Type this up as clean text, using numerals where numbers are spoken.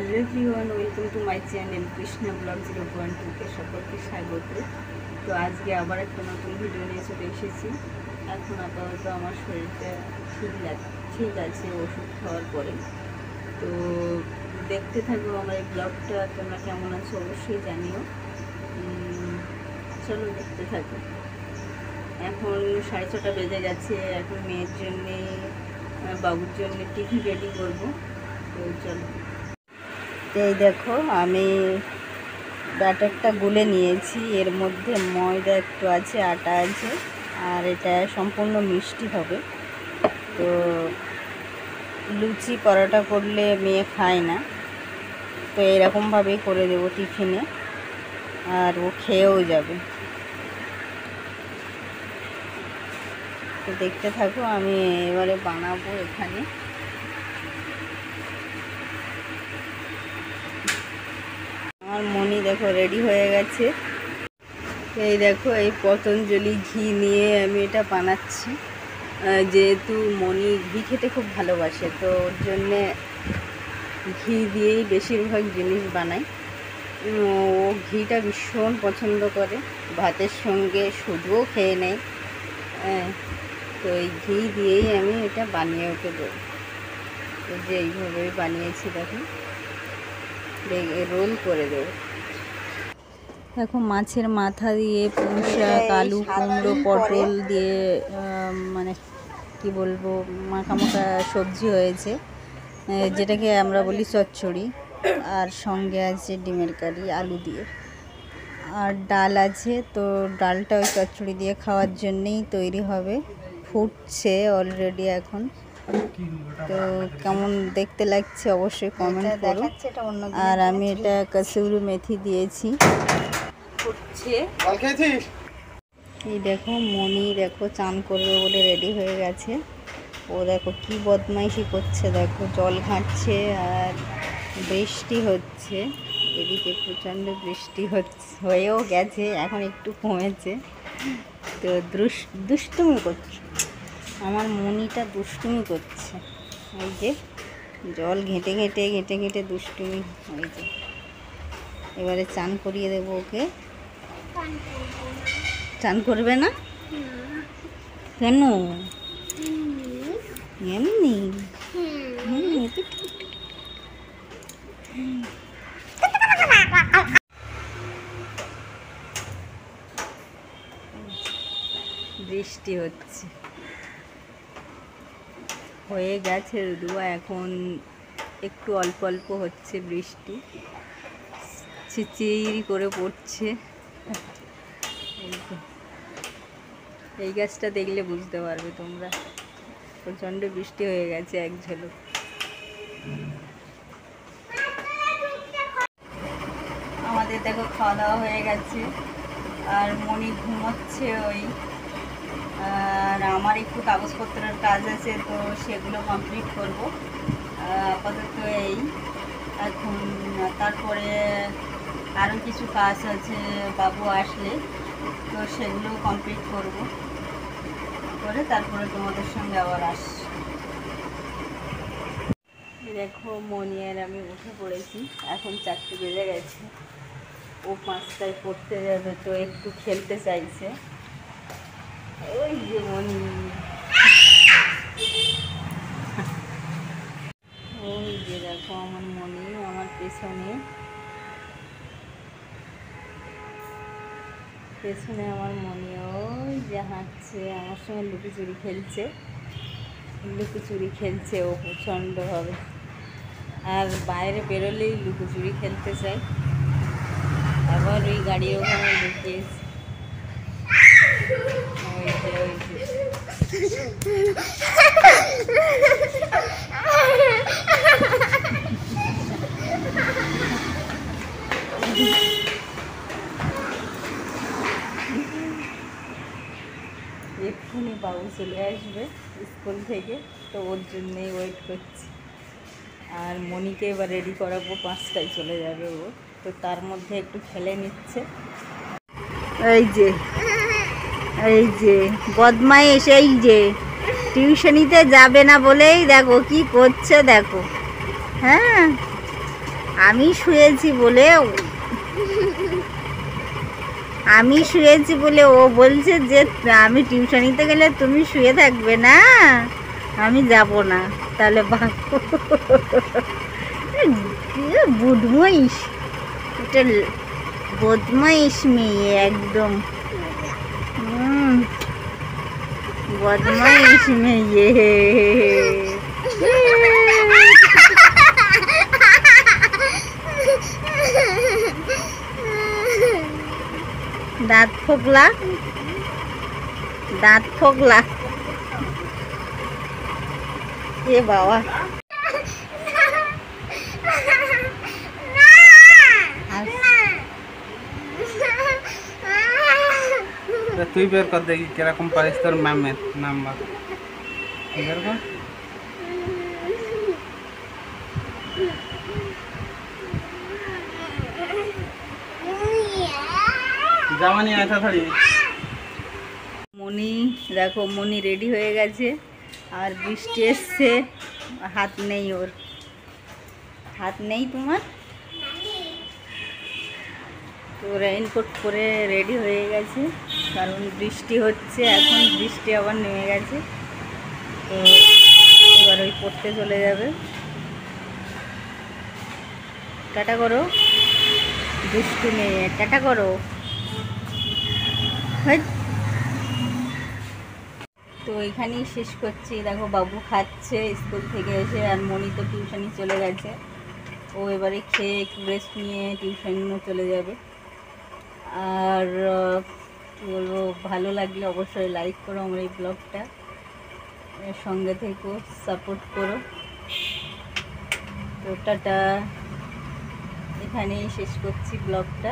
Hello everyone, welcome to my channel Krishna blog 0.2 কে সকলকে স্বাগত। তো আজকে আবার একটা নতুন ভিডিও নিয়ে চলে এসেছি। এখন আপাতত আমার শরীরটা ঠিক আছে ওষুধ খাওয়ার পরে। তো দেখতে থাকবো আমার এই ব্লগটা, তোমরা কেমন আছো অবশ্যই জানিও। চলো দেখতে থাকো। এখন 6:30 বেজে গেছে। এখন মেয়ের জন্যে বাবুর জন্য টিফিন রেডি করবো। তো চলো। এই দেখো, আমি ব্যাটারটা গুলে নিয়েছি। এর মধ্যে ময়দা একটু আছে, আটা আছে, আর এটা সম্পূর্ণ মিষ্টি হবে। তো লুচি পরোটা করলে মেয়ে খায় না, তো এরকমভাবেই করে দেবো টিফিনে, আর ও খেয়েও যাবে। তো দেখতে থাকো, আমি এবারে বানাবো এখানে। আমার মনি দেখো রেডি হয়ে গেছে। এই দেখো, এই পতঞ্জলি ঘি নিয়ে আমি এটা বানাচ্ছি। যেহেতু মনি ঘি খেতে খুব ভালোবাসে, তো ওর জন্যে ঘি দিয়েই বেশিরভাগ জিনিস বানাই। ও ঘিটা ভীষণ পছন্দ করে, ভাতের সঙ্গে শুধুও খেয়ে নেয়। তো এই ঘি দিয়েই আমি এটা বানিয়ে ওকে দেবো। যে এইভাবেই বানিয়েছি, দেখো রোল করে দেবো। দেখো, মাছের মাথা দিয়ে পুঁই শাক, আলু, কুমড়ো, পটল দিয়ে মানে কি বলবো, মাখা মাখা সবজি হয়েছে, যেটাকে আমরা বলি চচ্চড়ি। আর সঙ্গে আছে ডিমের কারি আলু দিয়ে, আর ডাল আছে। তো ডালটা ওই চচ্চড়ি দিয়ে খাওয়ার জন্যেই তৈরি হবে। ফুটছে অলরেডি এখন। তো কেমন দেখতে লাগছে অবশ্যই কমেন্ট করো। আর আমি এটা কসুরি মেথি দিয়েছি। ফুটছে। এই দেখো, মনি দেখো চান করবে বলে রেডি হয়ে গেছে। ও দেখো কি বদমাইশি করছে, দেখো জল ঘাঁটছে, আর বৃষ্টি হচ্ছে। এদিকে প্রচণ্ড বৃষ্টি হয়েও গেছে, এখন একটু কমেছে। তো দুষ্টুমি করছে আমার মনিটা, দুষ্টুমি করছে। এই যে জল ঘেঁটে ঘেঁটে ঘেঁটে ঘেঁটে দুষ্টুমি হয়েছে। এবারে চান করিয়ে দেবো ওকে। চান করবে না কেন? এমনি বৃষ্টি হচ্ছে, হয়ে গেছে যদিও, এখন একটু অল্প অল্প হচ্ছে বৃষ্টি, চিচিরি করে পড়ছে। এই গাছটা দেখলে বুঝতে পারবে তোমরা, প্রচণ্ড বৃষ্টি হয়ে গেছে এক ঝলক। আমাদের দেখো খাওয়া দাওয়া হয়ে গেছে, আর মনি ঘুমোচ্ছে ওই। আর আমার একটু কাগজপত্রের কাজ আছে, তো সেগুলো কমপ্লিট করব আপাতত এই এখন। তারপরে আরও কিছু কাজ আছে বাবু আসলে, তো সেগুলো কমপ্লিট করব করে তারপরে তোমাদের সঙ্গে আবার আসছি। দেখো, মনি আর আমি উঠে পড়েছি। এখন 4টে বেজে গেছে। ও 5টায় পড়তে যাবে, তো একটু খেলতে চাইছে। ওই যে মনি, ওই যে দেখো আমার মনি আমার পেছনে আমার মনি ওই যে হাঁটছে, আমার সঙ্গে লুকোচুরি খেলছে ও প্রচণ্ডভাবে। আর বাইরে বেরোলেই লুকোচুরি খেলতে চাই। আবার ওই গাড়ির ওখানে লুকিয়েছে। এক্ষুনি বাবু চলে আসবে স্কুল থেকে, তো ওর জন্যেই ওয়েট করছি। আর মনিকে এবার রেডি করাবো, 5টায় চলে যাবে ও, তো তার মধ্যে একটু খেলে নিচ্ছে। এই যে বদমাইশ, এই যে টিউশনিতে যাবে না বলেই দেখো কি করছে, দেখো। হ্যাঁ, আমি শুয়েছি বলে ও বলছে যে আমি টিউশনিতে গেলে তুমি শুয়ে থাকবে না, আমি যাব না। তাহলে বদমাইশ, এটা বদমাইশ মেয়ে একদম। বদমাইশ মেয়ে। দাঁত ফোকলা, দাঁত ফোকলা। এ বাবা, তুই বের কর দেখি কিরকম পারিস তোর ম্যামের নাম্বার বের কর। জামা নিয়ে আসা থাড়ি। মনি দেখো, মনি রেডি হয়ে গেছে, আর বৃষ্টি এসছে, হাত নেই, ওর হাত নেই। তোমার তো রেইনকোট পরে রেডি হয়ে গেছে, কারণ বৃষ্টি হচ্ছে এখন, বৃষ্টি আবার নেমে গেছে। তো এবার ওই পড়তে চলে যাবে। টাটা করো, দুষ্টু মেয়ে, টাটা করো। তো এখানেই শেষ করছি। দেখো বাবু খাচ্ছে স্কুল থেকে এসে, আর মনি তো টিউশনি চলে গেছে। ও এবারে খেয়ে একটু রেস্ট নিয়ে টিউশনও চলে যাবে। আর কী বলবো, ভালো লাগলে অবশ্যই লাইক করো আমার এই ব্লগটা, সঙ্গে থেকো, সাপোর্ট করো। তো টাটা, এখানেই শেষ করছি ব্লগটা।